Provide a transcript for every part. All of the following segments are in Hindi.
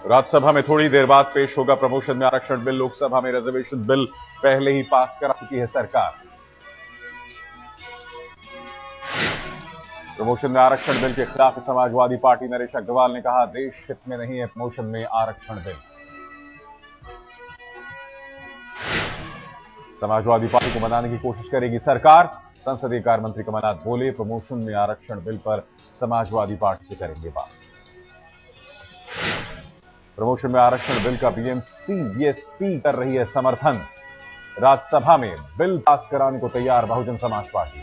राज्यसभा में थोड़ी देर बाद पेश होगा प्रमोशन में आरक्षण बिल। लोकसभा में रिजर्वेशन बिल पहले ही पास करा चुकी है सरकार। प्रमोशन में आरक्षण बिल के खिलाफ समाजवादी पार्टी नरेश अग्रवाल ने कहा, देश हित में नहीं है प्रमोशन में आरक्षण बिल। समाजवादी पार्टी को मनाने की कोशिश करेगी सरकार। संसदीय कार्य मंत्री कमलनाथ बोले, प्रमोशन में आरक्षण बिल पर समाजवादी पार्टी से करेंगे बात। प्रमोशन में आरक्षण बिल का बीएसपी कर रही है समर्थन। राज्यसभा में बिल पास कराने को तैयार बहुजन समाज पार्टी।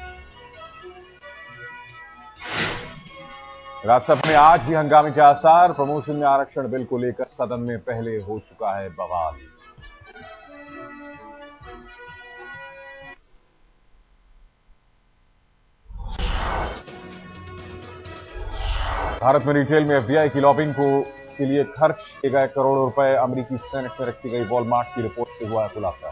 राज्यसभा में आज भी हंगामे के आसार। प्रमोशन में आरक्षण बिल को लेकर सदन में पहले हो चुका है बवाल। भारत में रिटेल में एफडीआई की लॉबिंग के लिए खर्च किए गए करोड़ों रुपए अमेरिकी सेनेट में रखी गई वॉलमार्ट की रिपोर्ट से हुआ है खुलासा।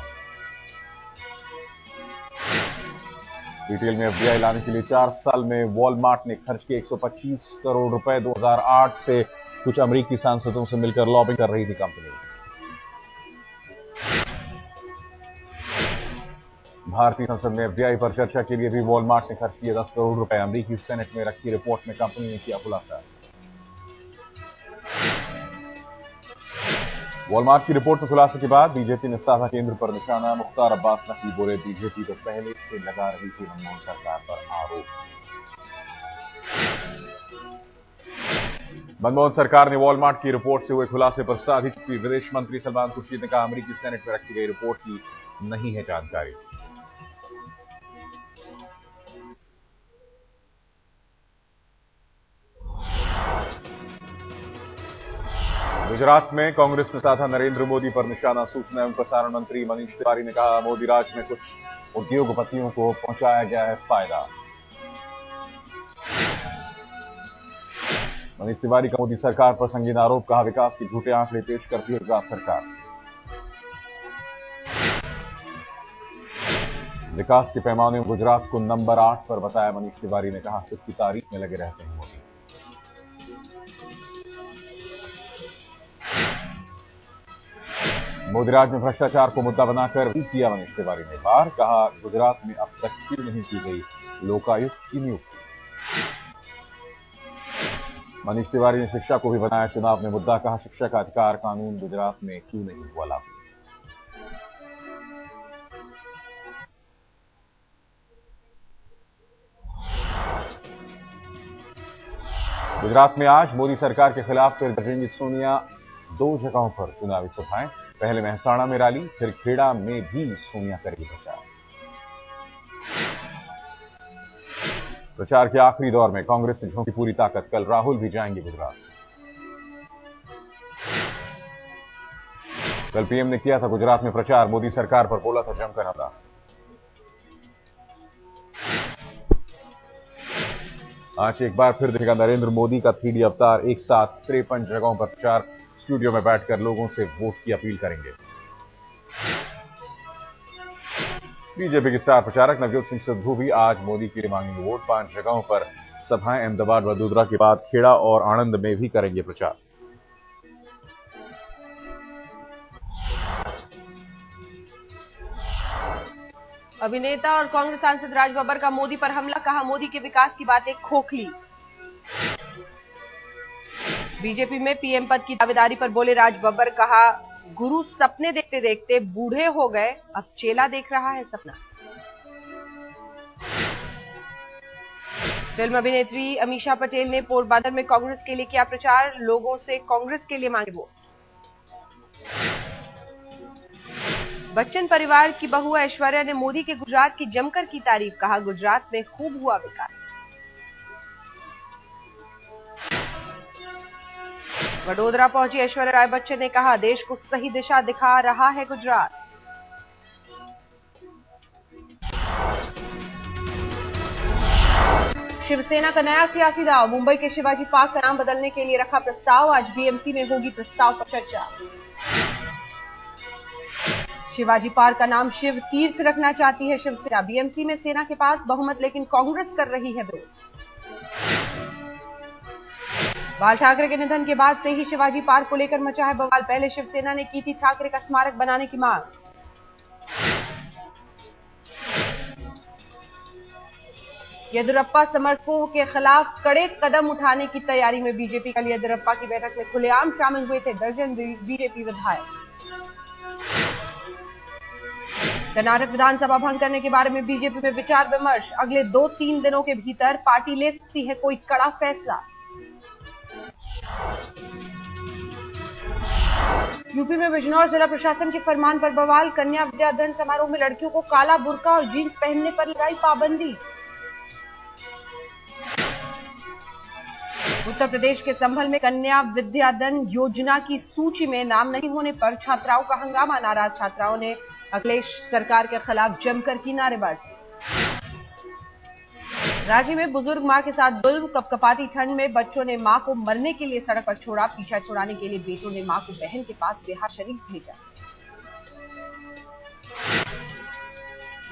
रिटेल में एफडीआई लाने के लिए 4 साल में वॉलमार्ट ने खर्च किए 125 करोड़ रुपए। 2008 से कुछ अमेरिकी सांसदों से मिलकर लॉबिंग कर रही थी कंपनी। भारतीय संसद में एफडीआई पर चर्चा के लिए भी वॉलमार्ट ने खर्च किए 10 करोड़ रुपए। अमेरिकी सेनेट में रखी रिपोर्ट में कंपनी ने किया खुलासा। वॉलमार्ट की रिपोर्ट में खुलासे के बाद बीजेपी ने साधा केंद्र पर निशाना। मुख्तार अब्बास नकवी बोले, बीजेपी तो पहले से लगा रही थी मनमोहन सरकार पर आरोप। मनमोहन सरकार ने वॉलमार्ट की रिपोर्ट से हुए खुलासे पर साधी चुप्पी। विदेश मंत्री सलमान खुर्शीद ने कहा, अमेरिकी सेनेट में रखी गई रिपोर्ट की नहीं है जानकारी। गुजरात में कांग्रेस ने साधा नरेंद्र मोदी पर निशाना। सूचना एवं प्रसारण मंत्री मनीष तिवारी ने कहा, मोदी राज में कुछ उद्योगपतियों को पहुंचाया गया है फायदा। मनीष तिवारी का मोदी सरकार पर संगीन आरोप। कहा, विकास के झूठे आंकड़े पेश करती है गुजरात सरकार। विकास के पैमाने में गुजरात को नंबर 8 पर बताया मनीष तिवारी ने कहा, खुद की तारीफ में लगे रहते हैं मोदी। मोदी राज में भ्रष्टाचार को मुद्दा बनाकर भी किया मनीष तिवारी ने वार। कहा, गुजरात में अब तक क्यों नहीं की गई लोकायुक्त की नियुक्ति। मनीष तिवारी ने शिक्षा को भी बनाया चुनाव में मुद्दा। कहा, शिक्षा का अधिकार कानून गुजरात में क्यों नहीं हुआ लागू। गुजरात में आज मोदी सरकार के खिलाफ फिर गरजेंगी सोनिया। 2 जगहों पर चुनावी सभाएं। पहले महसाणा में रैली, फिर खेड़ा में भी सोनिया करेगी प्रचार। प्रचार के आखिरी दौर में कांग्रेस ने झोंकी पूरी ताकत। कल राहुल भी जाएंगे गुजरात। कल पीएम ने किया था गुजरात में प्रचार। मोदी सरकार पर बोला था जमकर हमला। आज एक बार फिर दिखेगा नरेंद्र मोदी का 3D अवतार। एक साथ 53 जगहों पर प्रचार। स्टूडियो में बैठकर लोगों से वोट की अपील करेंगे। बीजेपी के स्टार प्रचारक नवजोत सिंह सिद्धू भी आज मोदी के लिए मांगेंगे वोट। 5 जगहों पर सभाएं। अहमदाबाद, वडोदरा के बाद खेड़ा और आणंद में भी करेंगे प्रचार। अभिनेता और कांग्रेस सांसद राज बब्बर का मोदी पर हमला। कहा, मोदी के विकास की बातें खोखली। बीजेपी में पीएम पद की दावेदारी पर बोले राज बब्बर। कहा, गुरु सपने देखते देखते बूढ़े हो गए, अब चेला देख रहा है सपना। फिल्म अभिनेत्री अमीषा पटेल ने पोरबंदर में कांग्रेस के लिए किया प्रचार। लोगों से कांग्रेस के लिए मांगे वोट। बच्चन परिवार की बहू ऐश्वर्या ने मोदी के गुजरात की जमकर की तारीफ। कहा, गुजरात में खूब हुआ विकास। वडोदरा पहुंची ऐश्वर्या राय बच्चन ने कहा, देश को सही दिशा दिखा रहा है गुजरात। शिवसेना का नया सियासी दांव। मुंबई के शिवाजी पार्क का नाम बदलने के लिए रखा प्रस्ताव। आज बीएमसी में होगी प्रस्ताव पर चर्चा। शिवाजी पार्क का नाम शिव तीर्थ रखना चाहती है शिवसेना। बीएमसी में सेना के पास बहुमत, लेकिन कांग्रेस कर रही है विरोध। बाल ठाकरे के निधन के बाद से ही शिवाजी पार्क को लेकर मचा है बवाल। पहले शिवसेना ने की थी ठाकरे का स्मारक बनाने की मांग। येदियुरप्पा समर्थकों के खिलाफ कड़े कदम उठाने की तैयारी में बीजेपी। कल येदियुरप्पा की बैठक में खुलेआम शामिल हुए थे दर्जन बीजेपी विधायक। कर्नाटक विधानसभा भंग करने के बारे में बीजेपी में विचार विमर्श। अगले 2-3 दिनों के भीतर पार्टी ले सकती है कोई कड़ा फैसला। यूपी में बिजनौर जिला प्रशासन के फरमान पर बवाल। कन्या विद्यादान समारोह में लड़कियों को काला बुर्का और जींस पहनने पर लगाई पाबंदी। उत्तर प्रदेश के संभल में कन्या विद्यादान योजना की सूची में नाम नहीं होने पर छात्राओं का हंगामा। नाराज छात्राओं ने अखिलेश सरकार के खिलाफ जमकर की नारेबाजी। राज्य में बुजुर्ग मां के साथ जुल्म। कपकपाती ठंड में बच्चों ने मां को मरने के लिए सड़क पर छोड़ा। पीछा छुड़ाने के लिए बेटों ने मां को बहन के पास बेहाशरीफ भेजा।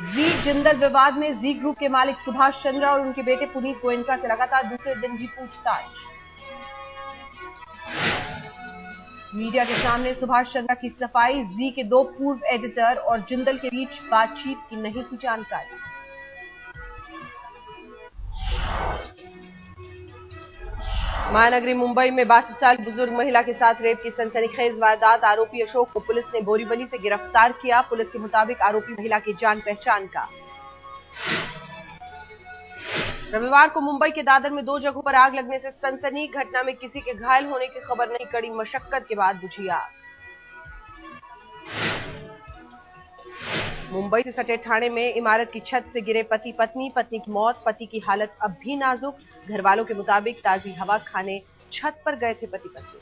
जी जिंदल विवाद में जी ग्रुप के मालिक सुभाष चंद्र और उनके बेटे पुनीत गोयनका से लगातार दूसरे दिन भी पूछताछ। मीडिया के सामने सुभाष चंद्र की सफाई। जी के 2 पूर्व एडिटर और जिंदल के बीच बातचीत की नहीं थी जानकारी। महानगरी मुंबई में 62 साल बुजुर्ग महिला के साथ रेप की सनसनीखेज वारदात। आरोपी अशोक को पुलिस ने बोरीवली से गिरफ्तार किया। पुलिस के मुताबिक आरोपी महिला की जान पहचान का। रविवार को मुंबई के दादर में 2 जगहों पर आग लगने से सनसनी। घटना में किसी के घायल होने की खबर नहीं। कड़ी मशक्कत के बाद बुझी आग। मुंबई से सटे ठाणे में इमारत की छत से गिरे पति पत्नी। पत्नी की मौत। पति की हालत अब भी नाजुक। घर वालों के मुताबिक ताजी हवा खाने छत पर गए थे पति पत्नी।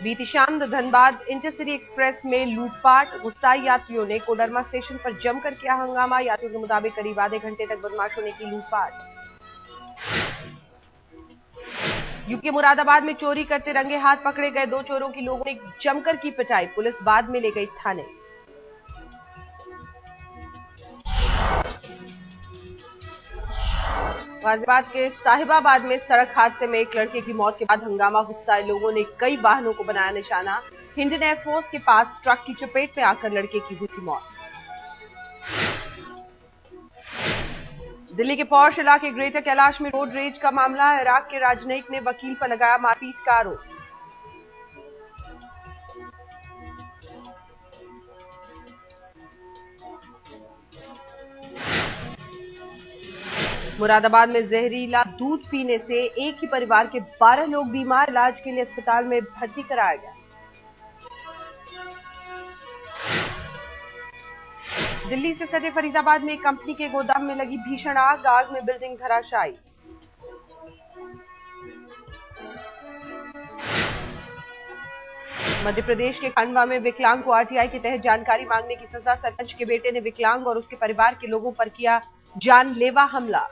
बीती शाम धनबाद इंटरसिटी एक्सप्रेस में लूटपाट। गुस्साई यात्रियों ने कोडरमा स्टेशन पर जमकर किया हंगामा। यात्रियों के मुताबिक करीब आधे घंटे तक बदमाशों ने की लूटपाट। यूपी के मुरादाबाद में चोरी करते रंगे हाथ पकड़े गए 2 चोरों की लोगों ने जमकर की पिटाई। पुलिस बाद में ले गई थाने। गाजियाबाद के साहिबाबाद में सड़क हादसे में एक लड़के की मौत के बाद हंगामा। गुस्साए लोगों ने कई वाहनों को बनाया निशाना। इंडियन एयरफोर्स के पास ट्रक की चपेट में आकर लड़के की हुई थी मौत। दिल्ली के पॉश इलाके ग्रेटर कैलाश में रोड रेज का मामला। इराक के राजनयिक ने वकील पर लगाया मारपीट का आरोप। मुरादाबाद में जहरीला दूध पीने से एक ही परिवार के 12 लोग बीमार। इलाज के लिए अस्पताल में भर्ती कराया गया। दिल्ली से सटे फरीदाबाद में एक कंपनी के गोदाम में लगी भीषण आग। आग में बिल्डिंग धराशायी। मध्य प्रदेश के खंडवा में विकलांग को आरटीआई के तहत जानकारी मांगने की सजा। सरपंच के बेटे ने विकलांग और उसके परिवार के लोगों पर किया जानलेवा हमला।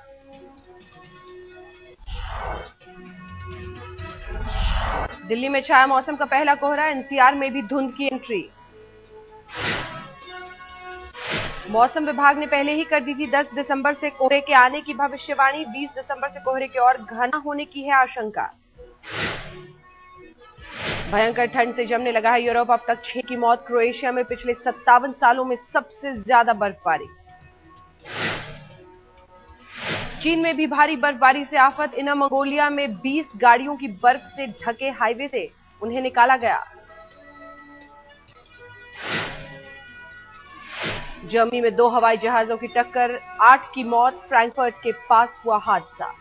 दिल्ली में छाया मौसम का पहला कोहरा। एनसीआर में भी धुंध की एंट्री। मौसम विभाग ने पहले ही कर दी थी 10 दिसंबर से कोहरे के आने की भविष्यवाणी। 20 दिसंबर से कोहरे के और घना होने की है आशंका। भयंकर ठंड से जमने लगा है यूरोप। अब तक 6 की मौत। क्रोएशिया में पिछले 57 सालों में सबसे ज्यादा बर्फबारी। चीन में भी भारी बर्फबारी से आफत। इनर मंगोलिया में 20 गाड़ियों की बर्फ से ढके हाईवे से उन्हें निकाला गया। जर्मनी में 2 हवाई जहाजों की टक्कर। 8 की मौत। फ्रैंकफर्ट के पास हुआ हादसा।